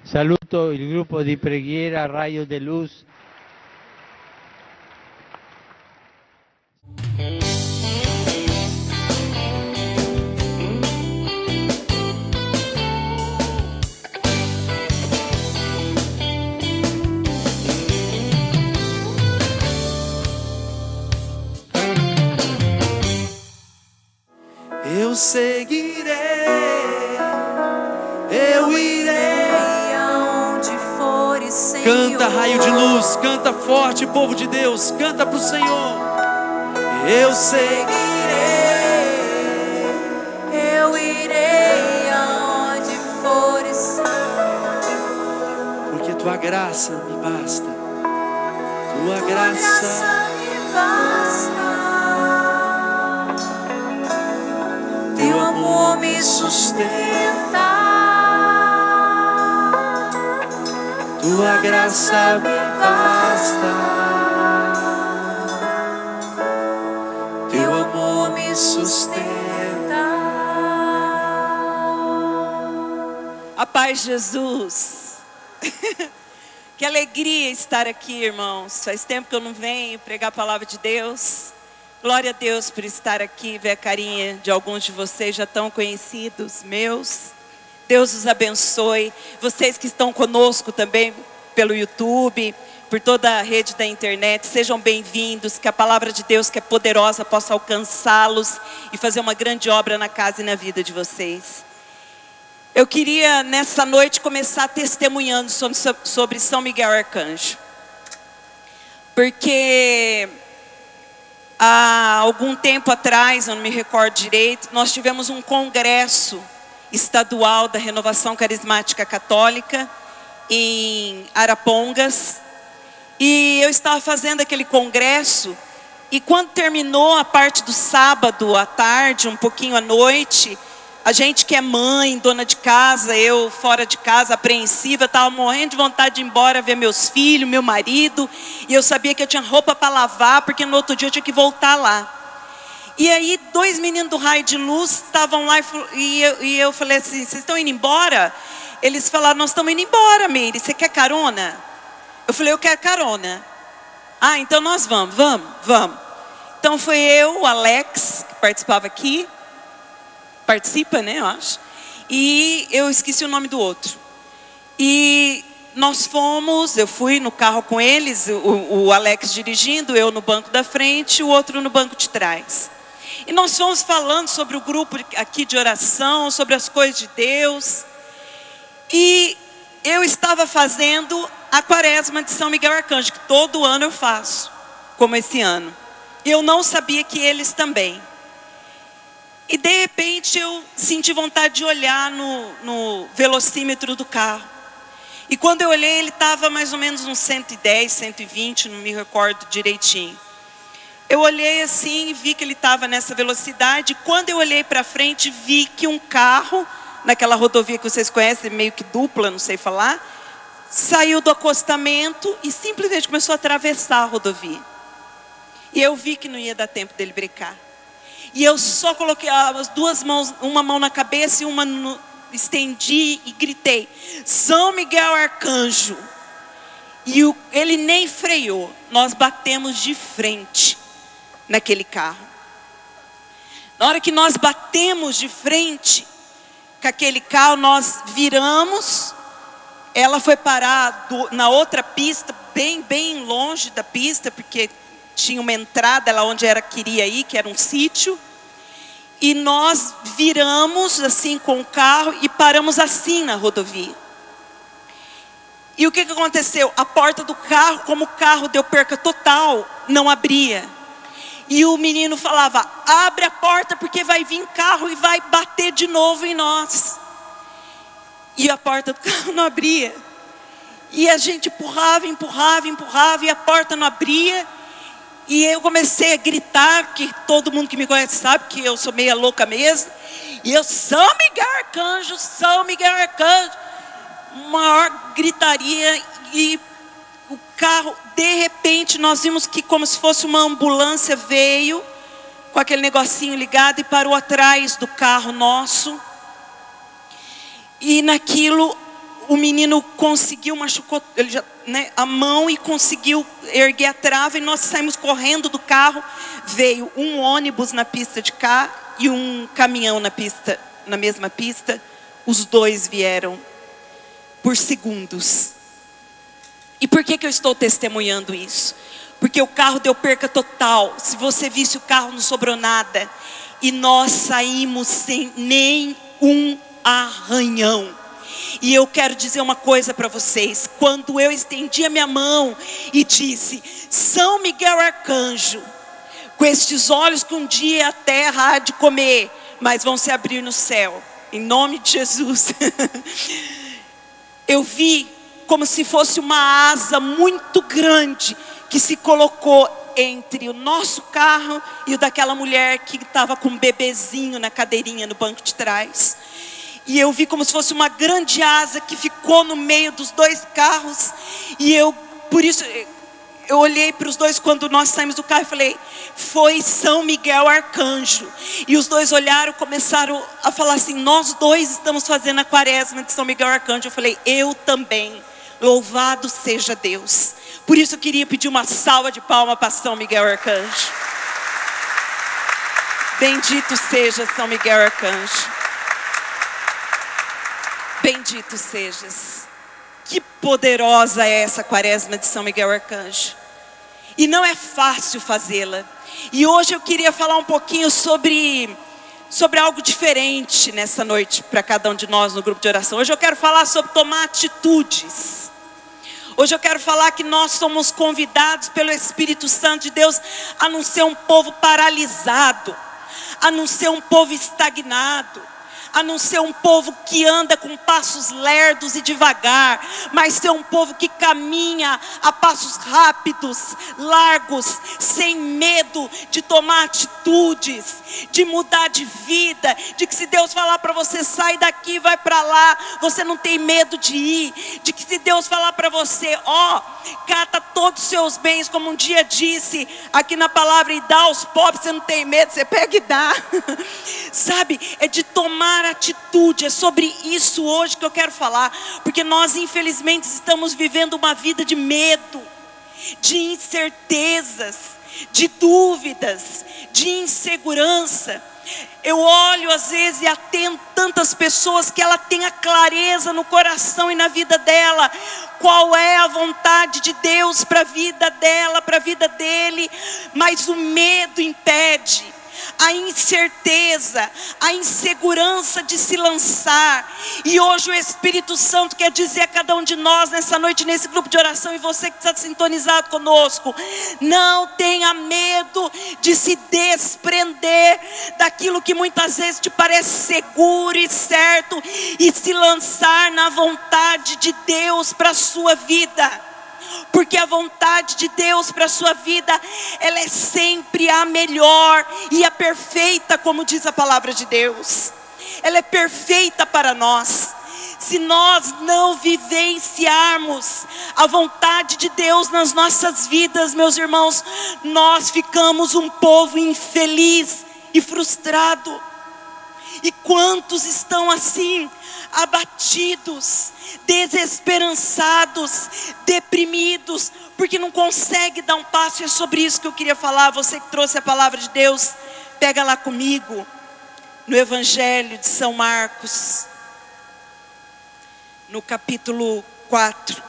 Saluto il gruppo di preghiera Raio de Luz. Eu seguirei, eu irei aonde fores, Senhor. Canta, raio de luz, canta forte, povo de Deus, canta pro Senhor. Eu seguirei, eu irei aonde fores, Senhor. Porque tua graça me basta, tua graça me basta. Teu amor me sustenta, tua graça me basta, teu amor me sustenta. A paz de Jesus. Que alegria estar aqui, irmãos. Faz tempo que eu não venho pregar a palavra de Deus. Glória a Deus por estar aqui, ver a carinha de alguns de vocês já tão conhecidos, meus. Deus os abençoe. Vocês que estão conosco também pelo YouTube, por toda a rede da internet, sejam bem-vindos. Que a palavra de Deus, que é poderosa, possa alcançá-los e fazer uma grande obra na casa e na vida de vocês. Eu queria, nessa noite, começar testemunhando sobre São Miguel Arcanjo. Porque há algum tempo atrás, eu não me recordo direito, nós tivemos um congresso estadual da Renovação Carismática Católica em Arapongas. E eu estava fazendo aquele congresso, e quando terminou a parte do sábado à tarde, um pouquinho à noite, a gente que é mãe, dona de casa, eu fora de casa, apreensiva, estava morrendo de vontade de ir embora ver meus filhos, meu marido. E eu sabia que eu tinha roupa para lavar, porque no outro dia eu tinha que voltar lá. E aí 2 meninos do raio de luz estavam lá e eu falei assim, vocês estão indo embora? Eles falaram, nós estamos indo embora, Meire, você quer carona? Eu falei, eu quero carona. Ah, então nós vamos. Então foi eu, o Alex, que participava aqui. Participa, né, eu acho. E eu esqueci o nome do outro. E nós fomos, eu fui no carro com eles, o Alex dirigindo, eu no banco da frente, o outro no banco de trás. E nós fomos falando sobre o grupo aqui de oração, sobre as coisas de Deus. E eu estava fazendo a quaresma de São Miguel Arcanjo, que todo ano eu faço, como esse ano. E eu não sabia que eles também. E de repente eu senti vontade de olhar no velocímetro do carro. E quando eu olhei, ele estava mais ou menos uns 110, 120, não me recordo direitinho. Eu olhei assim e vi que ele estava nessa velocidade. Quando eu olhei para frente, vi que um carro, naquela rodovia que vocês conhecem, meio que dupla, não sei falar, saiu do acostamento e simplesmente começou a atravessar a rodovia. E eu vi que não ia dar tempo dele brecar. E eu só coloquei as 2 mãos, uma mão na cabeça e uma estendi e gritei, São Miguel Arcanjo. E ele nem freou, nós batemos de frente naquele carro. Na hora que nós batemos de frente com aquele carro, nós viramos, ela foi parar na outra pista, bem longe da pista, porque tinha uma entrada lá onde queria ir, que era um sítio. E nós viramos assim com o carro e paramos assim na rodovia. E o que aconteceu? A porta do carro, como o carro deu perca total, não abria. E o menino falava, abre a porta porque vai vir carro e vai bater de novo em nós. E a porta do carro não abria. E a gente empurrava e a porta não abria. E eu comecei a gritar, que todo mundo que me conhece sabe que eu sou meia louca mesmo. E eu, São Miguel Arcanjo, São Miguel Arcanjo. Maior gritaria e o carro, de repente nós vimos que como se fosse uma ambulância veio com aquele negocinho ligado e parou atrás do carro nosso. E naquilo o menino conseguiu, machucou ele já, né, a mão e conseguiu erguer a trava, e nós saímos correndo do carro. Veio um ônibus na pista de cá e um caminhão na mesma pista. Os dois vieram por segundos. E por que eu estou testemunhando isso? Porque o carro deu perca total. Se você visse o carro, não sobrou nada. E nós saímos sem nenhum arranhão. E eu quero dizer uma coisa para vocês. Quando eu estendi a minha mão e disse: São Miguel Arcanjo, com estes olhos que um dia a terra há de comer, mas vão se abrir no céu, em nome de Jesus. Eu vi como se fosse uma asa muito grande que se colocou entre o nosso carro e o daquela mulher que estava com um bebezinho na cadeirinha no banco de trás. E eu vi como se fosse uma grande asa que ficou no meio dos dois carros. E por isso, eu olhei para os dois quando nós saímos do carro e falei: foi São Miguel Arcanjo. E os dois olharam, começaram a falar assim: nós dois estamos fazendo a quaresma de São Miguel Arcanjo. Eu falei: eu também. Louvado seja Deus. Por isso eu queria pedir uma salva de palmas para São Miguel Arcanjo. Bendito seja São Miguel Arcanjo. Bendito sejas. Que poderosa é essa quaresma de São Miguel Arcanjo. E não é fácil fazê-la. E hoje eu queria falar um pouquinho sobre algo diferente nessa noite para cada um de nós no grupo de oração. Hoje eu quero falar sobre tomar atitudes. Hoje eu quero falar que nós somos convidados pelo Espírito Santo de Deus a não ser um povo paralisado, a não ser um povo estagnado, a não ser um povo que anda com passos lerdos e devagar, mas ser um povo que caminha a passos rápidos, largos, sem medo de tomar atitudes, de mudar de vida, de que se Deus falar para você sai daqui, vai para lá, você não tem medo de ir, de que se Deus falar para você, cata todos os seus bens, como um dia disse aqui na palavra, e dá aos pobres, você não tem medo, você pega e dá. Sabe, é de tomar atitude. É sobre isso hoje que eu quero falar, porque nós infelizmente estamos vivendo uma vida de medo, de incertezas, de dúvidas, de insegurança. Eu olho às vezes e atendo tantas pessoas que ela tem a clareza no coração e na vida dela, qual é a vontade de Deus para a vida dela, para a vida dele, mas o medo impede, a incerteza, a insegurança de se lançar. E hoje o Espírito Santo quer dizer a cada um de nós nessa noite, nesse grupo de oração, e você que está sintonizado conosco, não tenha medo de se desprender daquilo que muitas vezes te parece seguro e certo, e se lançar na vontade de Deus para a sua vida. Porque a vontade de Deus para a sua vida, ela é sempre a melhor e a perfeita, como diz a palavra de Deus. Ela é perfeita para nós. Se nós não vivenciarmos a vontade de Deus nas nossas vidas, meus irmãos, nós ficamos um povo infeliz e frustrado. E quantos estão assim, abatidos, desesperançados, deprimidos, porque não consegue dar um passo. É sobre isso que eu queria falar. Você que trouxe a palavra de Deus, pega lá comigo, no Evangelho de São Marcos, no capítulo 4.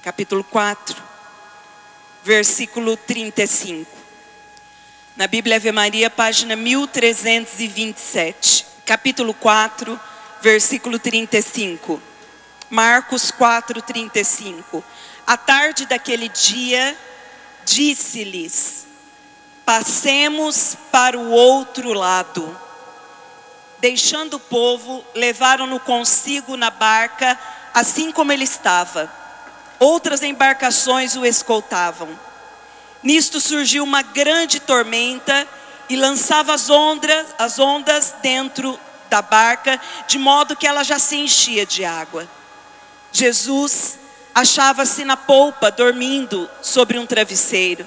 Capítulo 4, versículo 35. Na Bíblia Ave Maria, página 1327. Capítulo 4, versículo 35. Marcos 4, 35. À tarde daquele dia, disse-lhes: passemos para o outro lado. Deixando o povo, levaram-no consigo na barca, assim como ele estava. Outras embarcações o escoltavam. Nisto surgiu uma grande tormenta e lançava as ondas dentro da barca, de modo que ela já se enchia de água. Jesus achava-se na polpa, dormindo sobre um travesseiro.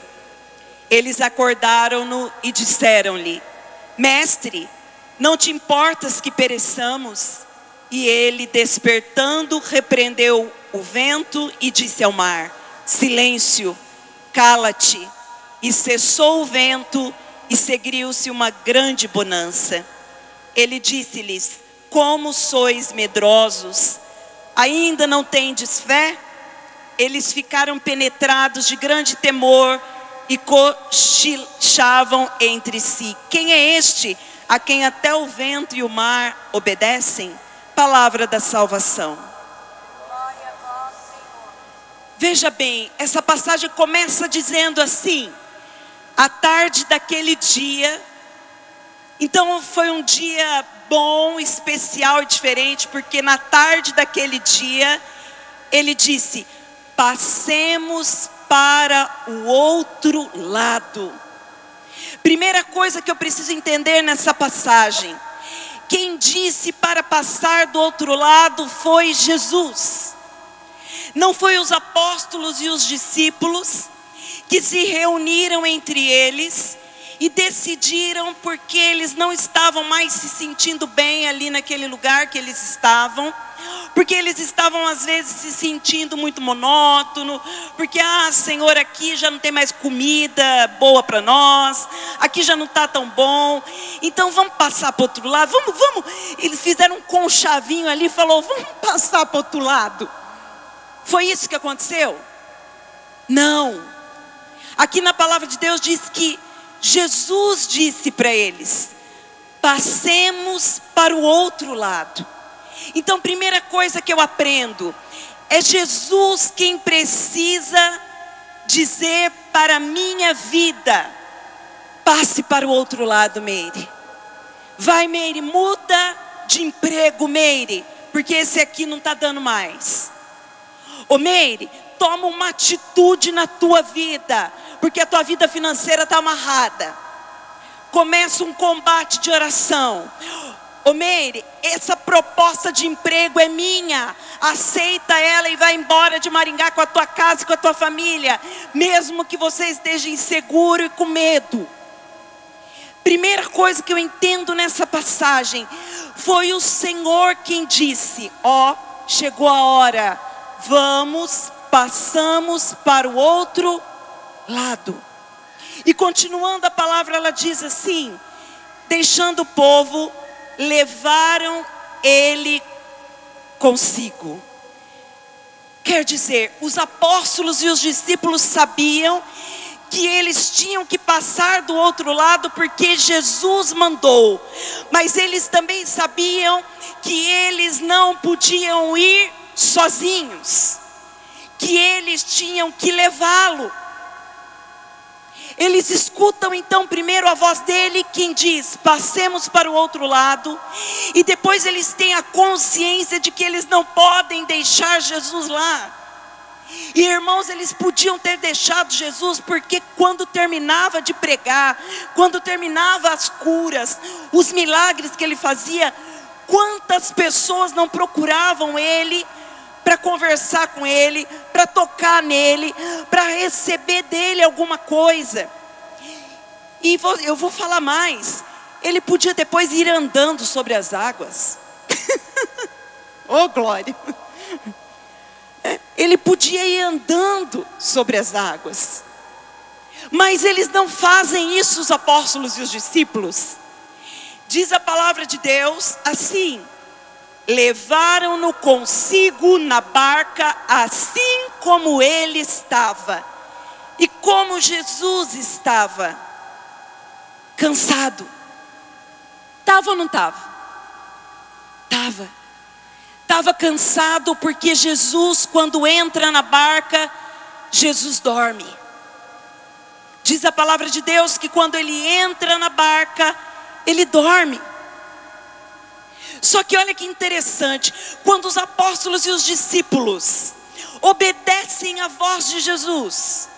Eles acordaram-no e disseram-lhe: Mestre, não te importas que pereçamos? E ele, despertando, repreendeu o vento e disse ao mar: silêncio, cala-te. E cessou o vento e seguiu-se uma grande bonança. Ele disse-lhes: como sois medrosos, ainda não tendes fé? Eles ficaram penetrados de grande temor e cochichavam entre si: quem é este a quem até o vento e o mar obedecem? Palavra da salvação. Veja bem, essa passagem começa dizendo assim: à tarde daquele dia. Então foi um dia bom, especial e diferente, porque na tarde daquele dia, ele disse: passemos para o outro lado. Primeira coisa que eu preciso entender nessa passagem: quem disse para passar do outro lado foi Jesus. Não foi os apóstolos e os discípulos que se reuniram entre eles e decidiram, porque eles não estavam mais se sentindo bem ali naquele lugar que eles estavam, porque eles estavam às vezes se sentindo muito monótono, porque Senhor, aqui já não tem mais comida boa para nós, aqui já não está tão bom, então vamos passar para o outro lado, vamos. Eles fizeram um conchavinho ali e falou: vamos passar para o outro lado. Foi isso que aconteceu? Não. Aqui na palavra de Deus diz que Jesus disse para eles: passemos para o outro lado. Então, primeira coisa que eu aprendo, é Jesus quem precisa dizer para a minha vida: passe para o outro lado, Meire. Vai, Meire, muda de emprego, Meire, porque esse aqui não está dando mais. Ô Meire, toma uma atitude na tua vida, porque a tua vida financeira está amarrada. Começa um combate de oração. Ô Meire, essa proposta de emprego é minha, aceita ela e vai embora de Maringá com a tua casa e com a tua família, mesmo que você esteja inseguro e com medo. Primeira coisa que eu entendo nessa passagem, foi o Senhor quem disse: chegou a hora, passamos para o outro lado. E continuando a palavra, ela diz assim: deixando o povo, levaram ele consigo. Quer dizer, os apóstolos e os discípulos sabiam que eles tinham que passar do outro lado porque Jesus mandou, mas eles também sabiam que eles não podiam ir sozinhos, que eles tinham que levá-lo. Eles escutam então primeiro a voz dele, quem diz: passemos para o outro lado, e depois eles têm a consciência de que eles não podem deixar Jesus lá. E irmãos, eles podiam ter deixado Jesus, porque quando terminava de pregar, quando terminava as curas, os milagres que ele fazia, quantas pessoas não procuravam ele para conversar com ele, para tocar nele, para receber dele alguma coisa. E eu vou falar mais, ele podia depois ir andando sobre as águas. Oh glória! Ele podia ir andando sobre as águas, mas eles não fazem isso, os apóstolos e os discípulos. Diz a palavra de Deus assim: levaram-no consigo na barca, assim como ele estava. E como Jesus estava? Cansado. Estava ou não estava? Estava. Estava cansado, porque Jesus, quando entra na barca, Jesus dorme. Diz a palavra de Deus que quando ele entra na barca, ele dorme. Só que olha que interessante, quando os apóstolos e os discípulos obedecem à voz de Jesus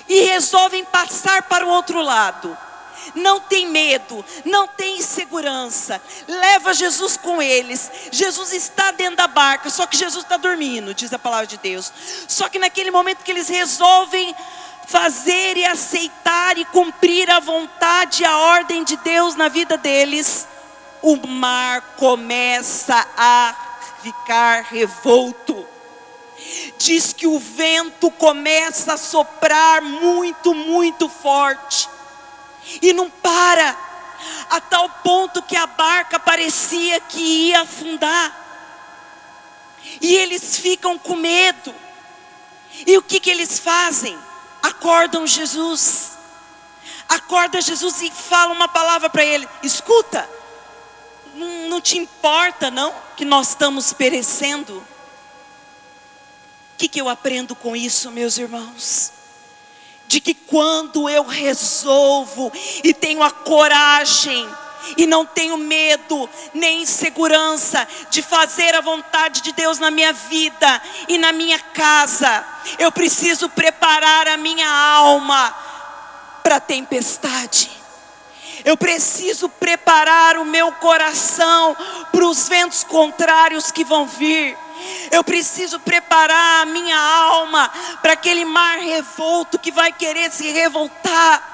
e resolvem passar para o outro lado, não tem medo, não tem insegurança, leva Jesus com eles. Jesus está dentro da barca, só que Jesus está dormindo, diz a palavra de Deus. Só que naquele momento que eles resolvem fazer e aceitar e cumprir a vontade e a ordem de Deus na vida deles, o mar começa a ficar revolto. Diz que o vento começa a soprar muito, muito forte. E não para, a tal ponto que a barca parecia que ia afundar. E eles ficam com medo. E o que eles fazem? Acordam Jesus. Acorda Jesus e fala uma palavra para ele: escuta, não te importa não que nós estamos perecendo? O que eu aprendo com isso, meus irmãos? De que quando eu resolvo e tenho a coragem e não tenho medo nem insegurança de fazer a vontade de Deus na minha vida e na minha casa, eu preciso preparar a minha alma para a tempestade. Eu preciso preparar o meu coração para os ventos contrários que vão vir. Eu preciso preparar a minha alma para aquele mar revolto que vai querer se revoltar.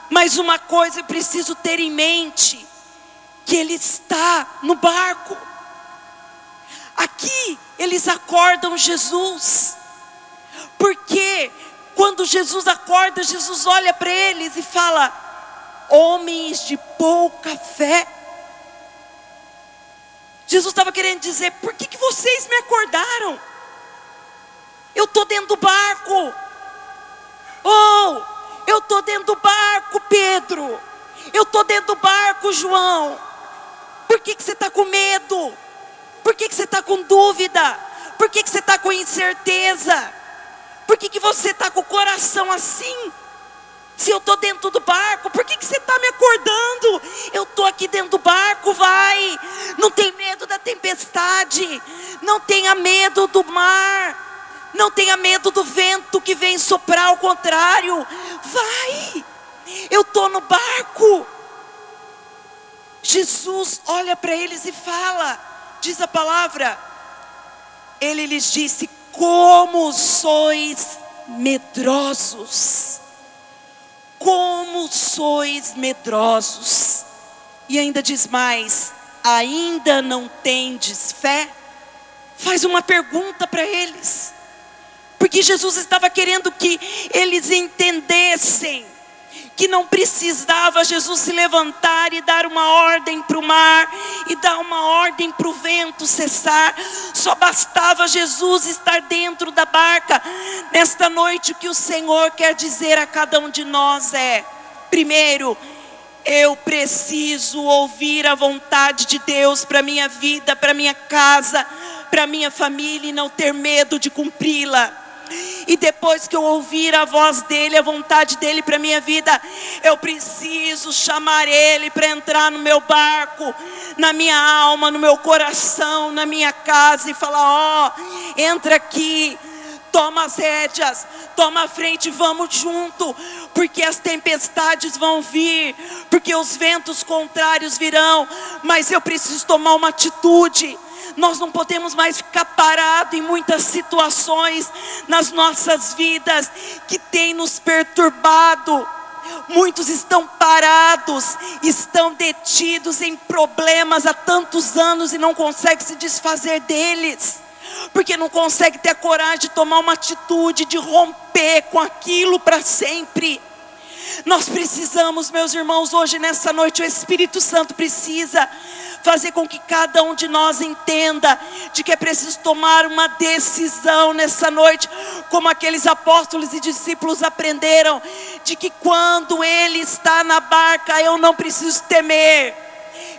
Mas uma coisa eu preciso ter em mente: que Ele está no barco. Aqui eles acordam Jesus, porque quando Jesus acorda, Jesus olha para eles e fala: homens de pouca fé. Jesus estava querendo dizer: por que vocês me acordaram? Eu estou dentro do barco. Oh, eu estou dentro do barco, Pedro. Eu estou dentro do barco, João. Por que você está com medo? Por que você está com dúvida? Por que você está com incerteza? Por que você está com o coração assim? Se eu estou dentro do barco, por que você está me acordando? Eu estou aqui dentro do barco, vai. Não tem medo da tempestade. Não tenha medo do mar. Não tenha medo do vento que vem soprar ao contrário. Vai. Eu estou no barco. Jesus olha para eles e fala, diz a palavra, Ele lhes disse: como sois medrosos. Como sois medrosos. E ainda diz mais: ainda não tendes fé? Faz uma pergunta para eles, porque Jesus estava querendo que eles entendessem que não precisava Jesus se levantar e dar uma ordem para o mar e dar uma ordem para o vento cessar. Só bastava Jesus estar dentro da barca. Nesta noite, o que o Senhor quer dizer a cada um de nós é: primeiro, eu preciso ouvir a vontade de Deus para a minha vida, para a minha casa, para a minha família, e não ter medo de cumpri-la. E depois que eu ouvir a voz dEle, a vontade dEle para a minha vida, eu preciso chamar Ele para entrar no meu barco, na minha alma, no meu coração, na minha casa, e falar: ó, entra aqui, toma as rédeas, toma a frente, vamos junto, porque as tempestades vão vir, porque os ventos contrários virão, mas eu preciso tomar uma atitude. Nós não podemos mais ficar parados em muitas situações nas nossas vidas que tem nos perturbado. Muitos estão parados, estão detidos em problemas há tantos anos e não conseguem se desfazer deles, porque não conseguem ter a coragem de tomar uma atitude, de romper com aquilo para sempre. Nós precisamos, meus irmãos, hoje nessa noite o Espírito Santo precisa fazer com que cada um de nós entenda de que é preciso tomar uma decisão nessa noite, como aqueles apóstolos e discípulos aprenderam, de que quando Ele está na barca, eu não preciso temer.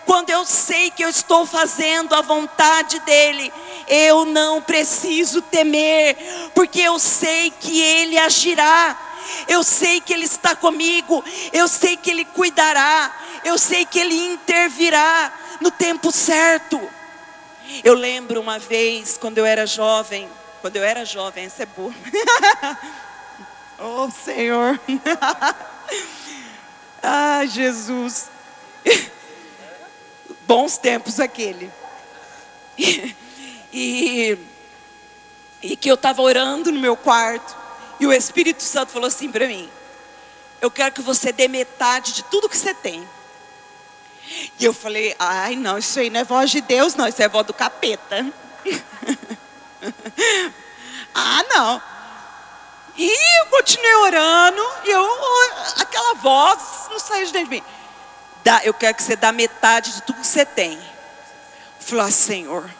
Quando eu sei que eu estou fazendo a vontade dEle, eu não preciso temer, porque eu sei que Ele agirá. Eu sei que Ele está comigo, eu sei que Ele cuidará, eu sei que Ele intervirá no tempo certo. Eu lembro uma vez, quando eu era jovem, essa é boa. Oh Senhor, ah Jesus, bons tempos aquele. E que eu estava orando no meu quarto, e o Espírito Santo falou assim para mim: eu quero que você dê metade de tudo que você tem. E eu falei, ai não, isso aí não é voz de Deus não, isso é voz do capeta. Ah não. E eu continuei orando, e aquela voz não saiu de dentro de mim. Eu quero que você dê metade de tudo que você tem. Falei, Senhor.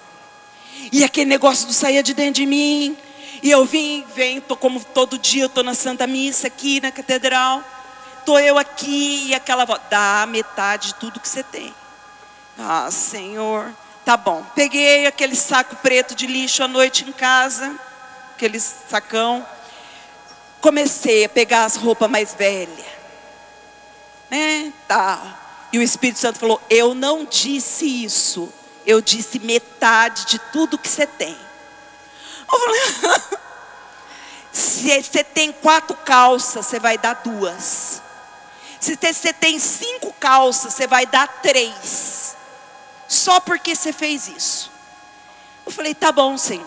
E aquele negócio não saía de dentro de mim. E eu venho, tô como todo dia, eu tô na Santa Missa aqui na catedral. Tô eu aqui e aquela voz, dá metade de tudo que você tem. Ah, Senhor, tá bom. Peguei aquele saco preto de lixo à noite em casa, aquele sacão. Comecei a pegar as roupas mais velhas, né? Tá. E o Espírito Santo falou, eu não disse isso. Eu disse metade de tudo que você tem. Eu falei, se você tem 4 calças, você vai dar 2. Se você tem 5 calças, você vai dar 3. Só porque você fez isso. Eu falei, tá bom, Senhor.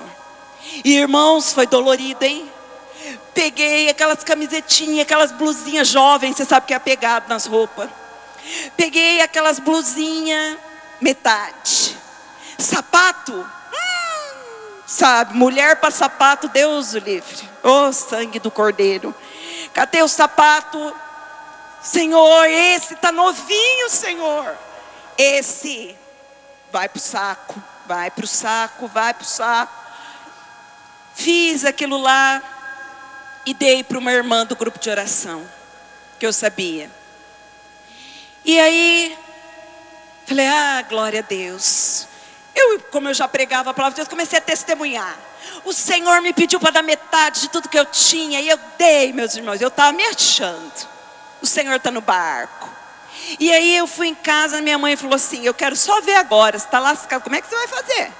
E irmãos, foi dolorido, hein? Peguei aquelas camisetinhas, aquelas blusinhas jovens, você sabe que é apegado nas roupas. Peguei aquelas blusinhas, metade. Sapato, sabe, mulher para sapato, Deus o livre. Ô, sangue do Cordeiro. Cadê o sapato? Senhor, esse tá novinho, Senhor. Esse vai pro saco, vai pro saco, vai pro saco. Fiz aquilo lá e dei para uma irmã do grupo de oração, que eu sabia. E aí, falei, glória a Deus. Como eu já pregava a palavra de Deus, comecei a testemunhar. O Senhor me pediu para dar metade de tudo que eu tinha, e eu dei, meus irmãos. Eu estava me achando. O Senhor está no barco. E aí eu fui em casa, minha mãe falou assim, eu quero só ver agora, você está lascado, como é que você vai fazer?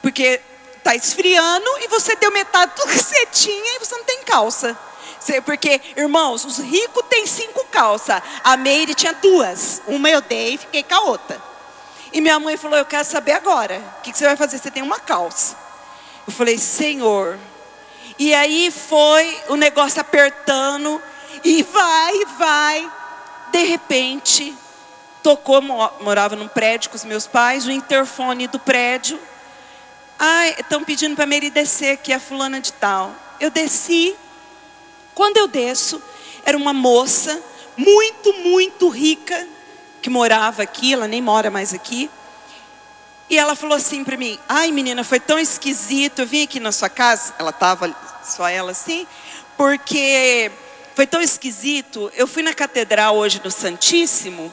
Porque está esfriando e você deu metade de tudo que você tinha e você não tem calça. Porque, irmãos, os ricos têm 5 calças. A Meire tinha 2. Uma eu dei e fiquei com a outra. E minha mãe falou, eu quero saber agora. O que você vai fazer? Você tem uma calça. Eu falei, Senhor. E aí foi o negócio apertando. E vai. De repente, tocou, morava num prédio com os meus pais. O interfone do prédio. Estão pedindo para a Meire descer aqui, a fulana de tal. Eu desci. Quando eu desço, era uma moça muito rica, que morava aqui, ela nem mora mais aqui. E ela falou assim para mim, ai menina, foi tão esquisito, eu vim aqui na sua casa, ela estava, só ela assim, porque foi tão esquisito, eu fui na catedral hoje no Santíssimo,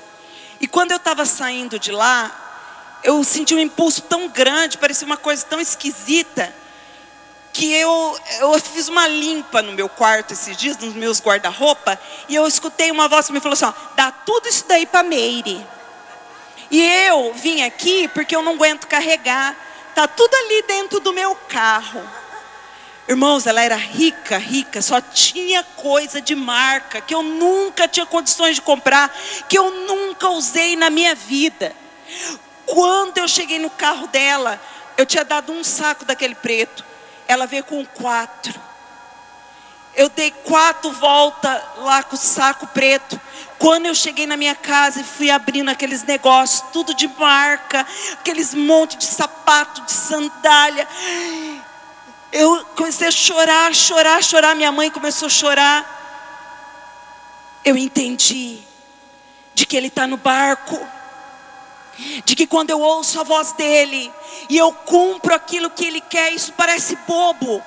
e quando eu estava saindo de lá, eu senti um impulso tão grande, parecia uma coisa tão esquisita, que eu fiz uma limpa no meu quarto esses dias, nos meus guarda-roupa, e eu escutei uma voz que me falou assim, dá tudo isso daí para Meire. E eu vim aqui porque eu não aguento carregar, tá tudo ali dentro do meu carro. Irmãos, ela era rica, só tinha coisa de marca, que eu nunca tinha condições de comprar, que eu nunca usei na minha vida. Quando eu cheguei no carro dela, eu tinha dado um saco daquele preto. Ela veio com 4. Eu dei 4 voltas lá com o saco preto. Quando eu cheguei na minha casa e fui abrindo aqueles negócios, tudo de marca, aqueles monte de sapato, de sandália. Eu comecei a chorar. Minha mãe começou a chorar. Eu entendi de que Ele está no barco. De que quando eu ouço a voz dEle e eu cumpro aquilo que Ele quer, isso parece bobo,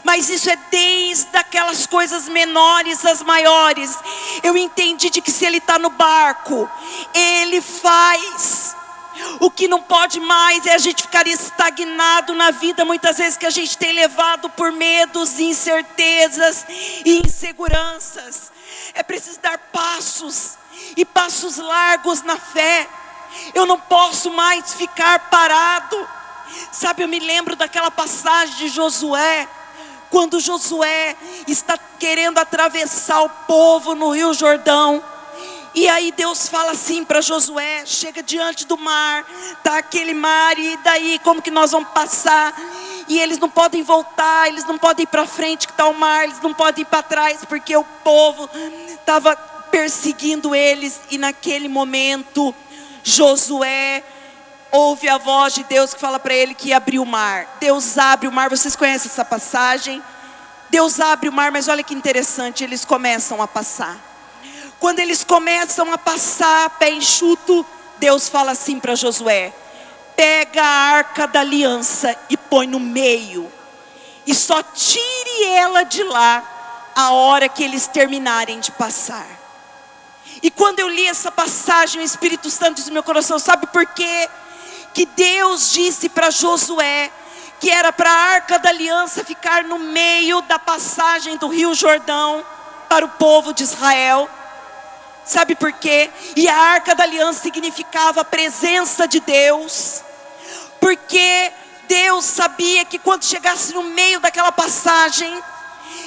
mas isso é desde aquelas coisas menores às maiores. Eu entendi de que se Ele está no barco, Ele faz. O que não pode mais é a gente ficar estagnado na vida, muitas vezes que a gente tem levado por medos, incertezas e inseguranças. É preciso dar passos, e passos largos na fé. Eu não posso mais ficar parado. Sabe, eu me lembro daquela passagem de Josué, quando Josué está querendo atravessar o povo no Rio Jordão. E aí Deus fala assim para Josué, chega diante do mar, tá aquele mar, e daí como que nós vamos passar? E eles não podem voltar, eles não podem ir para frente que está o mar, eles não podem ir para trás, porque o povo estava perseguindo eles. E naquele momento Josué ouve a voz de Deus que fala para ele que ia abrir o mar. Deus abre o mar, vocês conhecem essa passagem? Deus abre o mar, mas olha que interessante, eles começam a passar. Quando eles começam a passar, pé enxuto, Deus fala assim para Josué: pega a arca da aliança e põe no meio, e só tire ela de lá a hora que eles terminarem de passar. E quando eu li essa passagem, o Espírito Santo disse no meu coração: sabe por quê? Que Deus disse para Josué que era para a arca da aliança ficar no meio da passagem do Rio Jordão para o povo de Israel. Sabe por quê? E a arca da aliança significava a presença de Deus, porque Deus sabia que quando chegasse no meio daquela passagem,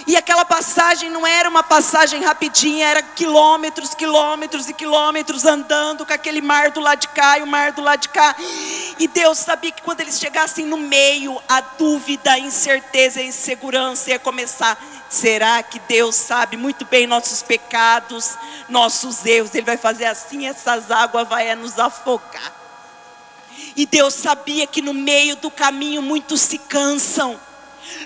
e aquela passagem não era uma passagem rapidinha, era quilômetros, quilômetros e quilômetros andando com aquele mar do lado de cá e o mar do lado de cá. E Deus sabia que quando eles chegassem no meio, a dúvida, a incerteza, a insegurança ia começar. Será que Deus sabe muito bem nossos pecados, nossos erros? Ele vai fazer assim, essas águas vão nos afogar. E Deus sabia que no meio do caminho muitos se cansam.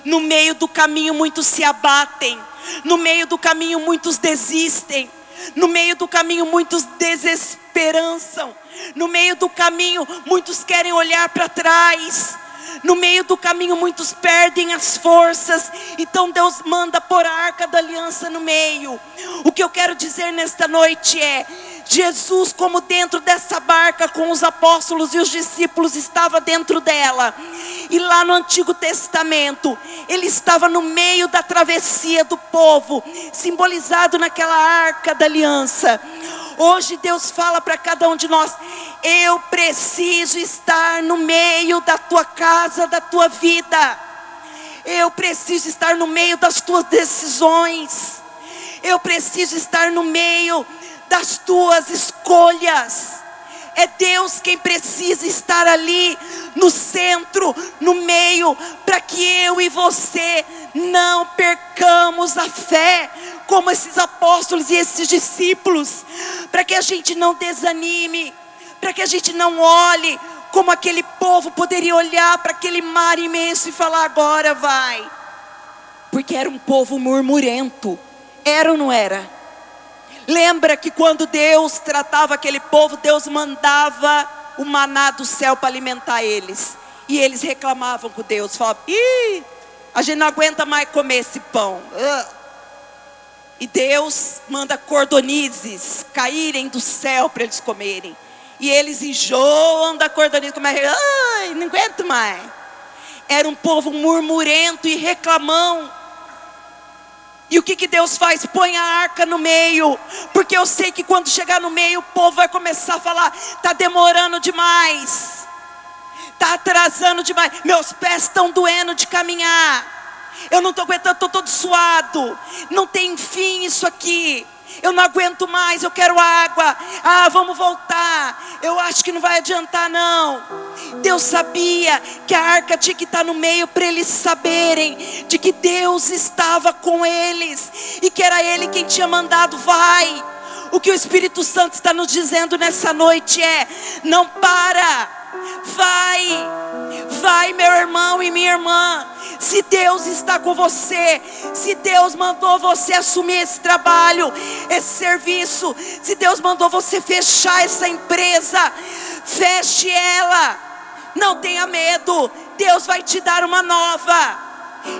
No meio do caminho muitos se abatem. No meio do caminho muitos desistem. No meio do caminho muitos desesperançam. No meio do caminho muitos querem olhar para trás. No meio do caminho muitos perdem as forças. Então Deus manda pôr a arca da aliança no meio. O que eu quero dizer nesta noite é: Jesus, como dentro dessa barca com os apóstolos e os discípulos, estava dentro dela. E lá no Antigo Testamento, ele estava no meio da travessia do povo, simbolizado naquela arca da aliança. Hoje Deus fala para cada um de nós: eu preciso estar no meio da tua casa, da tua vida. Eu preciso estar no meio das tuas decisões. Eu preciso estar no meio das tuas escolhas. É Deus quem precisa estar ali no centro, no meio, para que eu e você não percamos a fé, como esses apóstolos e esses discípulos, para que a gente não desanime, para que a gente não olhe como aquele povo poderia olhar para aquele mar imenso e falar: agora vai. Porque era um povo murmurento. Era ou não era? Lembra que quando Deus tratava aquele povo, Deus mandava o maná do céu para alimentar eles. E eles reclamavam com Deus, falavam: ih, a gente não aguenta mais comer esse pão. E Deus manda cordonizes caírem do céu para eles comerem. E eles enjoam da cordonize, começam: ai, não aguento mais. Era um povo murmurento e reclamão. E o que Deus faz? Põe a arca no meio. Porque eu sei que quando chegar no meio, o povo vai começar a falar: está demorando demais, está atrasando demais, meus pés estão doendo de caminhar, eu não estou aguentando, estou todo suado, não tem fim isso aqui, eu não aguento mais, eu quero água. Ah, vamos voltar, eu acho que não vai adiantar não. Deus sabia que a arca tinha que estar no meio para eles saberem de que Deus estava com eles e que era Ele quem tinha mandado: vai. O que o Espírito Santo está nos dizendo nessa noite é: não para, vai, vai, meu irmão e minha irmã. Se Deus está com você, se Deus mandou você assumir esse trabalho, esse serviço, se Deus mandou você fechar essa empresa, feche ela. Não tenha medo, Deus vai te dar uma nova.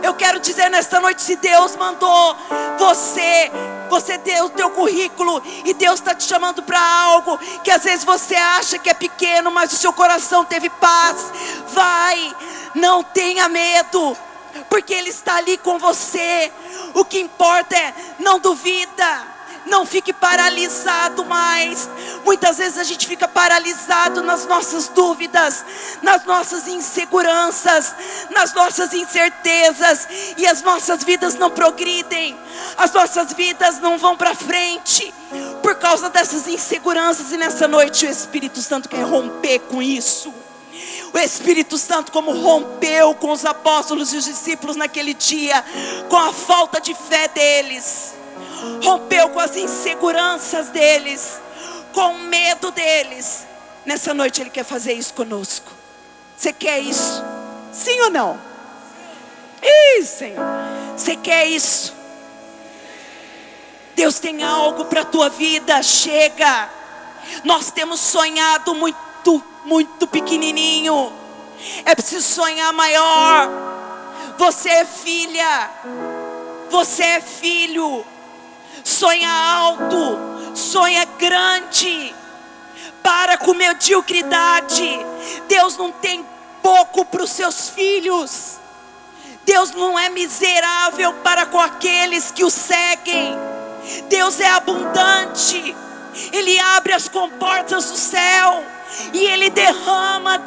Eu quero dizer nesta noite: se Deus mandou você deu o teu currículo e Deus está te chamando para algo que às vezes você acha que é pequeno, mas o seu coração teve paz, vai, não tenha medo, porque Ele está ali com você. O que importa é: não duvida, não fique paralisado mais. Muitas vezes a gente fica paralisado nas nossas dúvidas, nas nossas inseguranças, nas nossas incertezas, e as nossas vidas não progridem, as nossas vidas não vão para frente por causa dessas inseguranças. E nessa noite o Espírito Santo quer romper com isso. O Espírito Santo, como rompeu com os apóstolos e os discípulos naquele dia, com a falta de fé deles, rompeu com as inseguranças deles, com o medo deles. Nessa noite Ele quer fazer isso conosco. Você quer isso? Sim ou não? Ih, Senhor, você quer isso? Deus tem algo para a tua vida. Chega. Nós temos sonhado muito pequenininho. É preciso sonhar maior. Você é filha, você é filho. Sonha alto, sonha grande. Para com mediocridade. Deus não tem pouco para os seus filhos. Deus não é miserável para com aqueles que o seguem. Deus é abundante. Ele abre as comportas do céu e Ele derrama.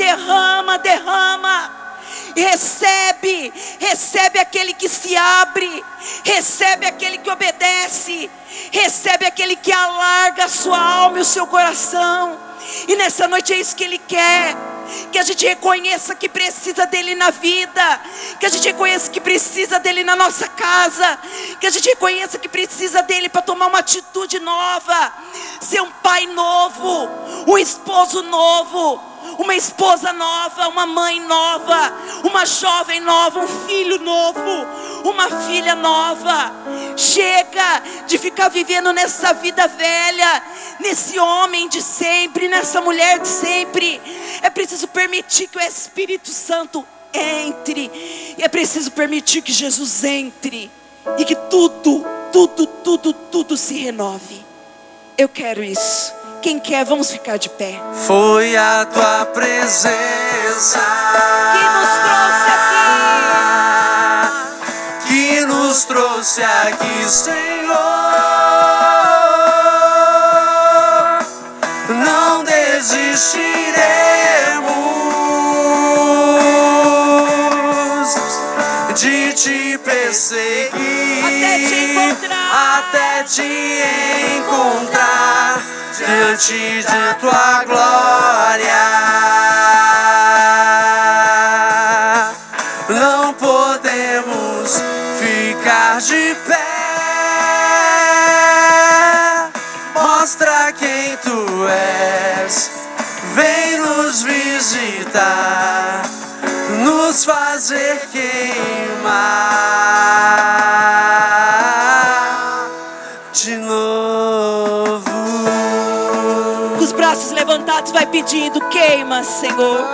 Recebe aquele que se abre, recebe aquele que obedece, recebe aquele que alarga a sua alma e o seu coração. E nessa noite é isso que Ele quer. Que a gente reconheça que precisa dEle na vida. Que a gente reconheça que precisa dEle na nossa casa. Que a gente reconheça que precisa dEle para tomar uma atitude nova. Ser um pai novo, um esposo novo, uma esposa nova, uma mãe nova, uma jovem nova, um filho novo, uma filha nova. Chega de ficar vivendo nessa vida velha, nesse homem de sempre, nessa mulher de sempre. É preciso permitir que o Espírito Santo entre. E é preciso permitir que Jesus entre. E que tudo se renove. Eu quero isso. Quem quer, vamos ficar de pé. Foi a tua presença Que nos trouxe aqui. que nos trouxe aqui, Senhor. Não desistiremos de te perseguir até te encontrar diante de tua glória. Não podemos ficar de pé. Mostra quem tu és. Vem nos visitar, nos fazer queimar de novo. Com os braços levantados, vai pedindo: queima, Senhor.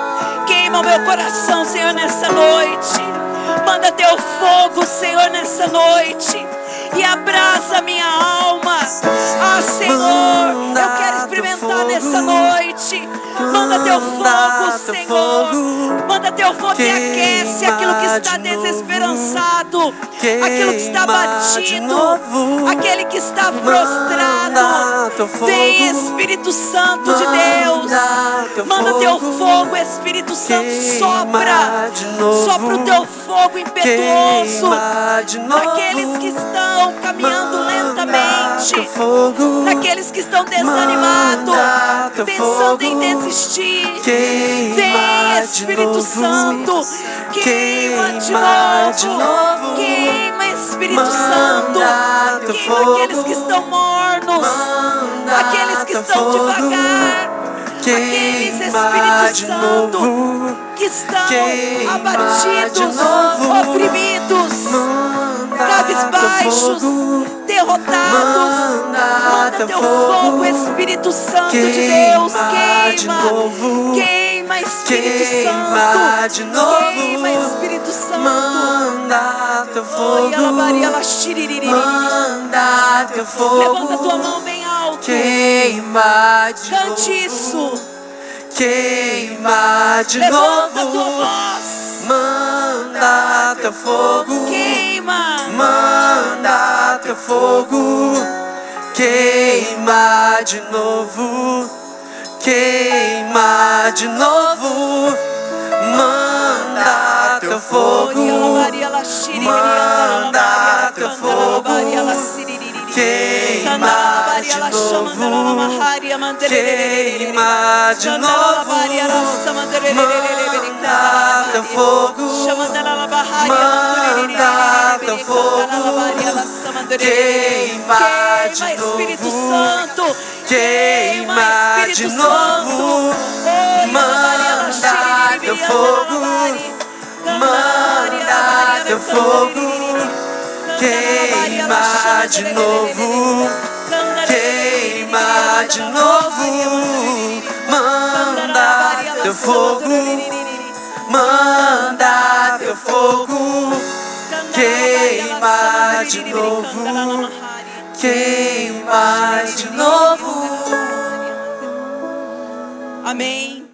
Queima o meu coração, Senhor, nessa noite. Manda teu fogo, Senhor, nessa noite. E abraça minha alma. Ah, Senhor, eu quero experimentar nessa noite. Manda teu fogo, Senhor. Manda teu fogo que aquece aquilo que está desesperançado, aquilo que está abatido, aquele que está prostrado. Vem, Espírito Santo de Deus. Manda teu fogo, Espírito Santo. Sopra o teu fogo impetuoso naqueles que estão caminhando lentamente, naqueles que estão desanimados, pensando em desistir. Vem, Espírito Santo, queima de novo. Queima, Espírito Santo. Queima aqueles que estão mornos, aqueles que estão devagar, aqueles, Espírito Santo, que estão abatidos, oprimidos, cabisbaixos, derrotados. Manda teu fogo, Espírito Santo de Deus. Queima, Espírito Santo. Queima, Espírito Santo. Manda teu fogo. Manda teu fogo. Levanta tua mão bem alto. Queima de novo. Cante isso. Queima de novo. Levanta tua voz. Manda teu fogo. Queima. Manda teu fogo. Queima de novo. Queima de novo. Manda teu fogo. Manda teu fogo. Queima de novo. Queima de novo. Manda teu fogo. Manda teu fogo. Queima de Espírito novo. Santo. Queima de Espírito novo. Santo. fogo, manda teu fogo, queima de novo, queima de novo, manda teu fogo, manda teu fogo, queima de novo, queima de novo. Amém.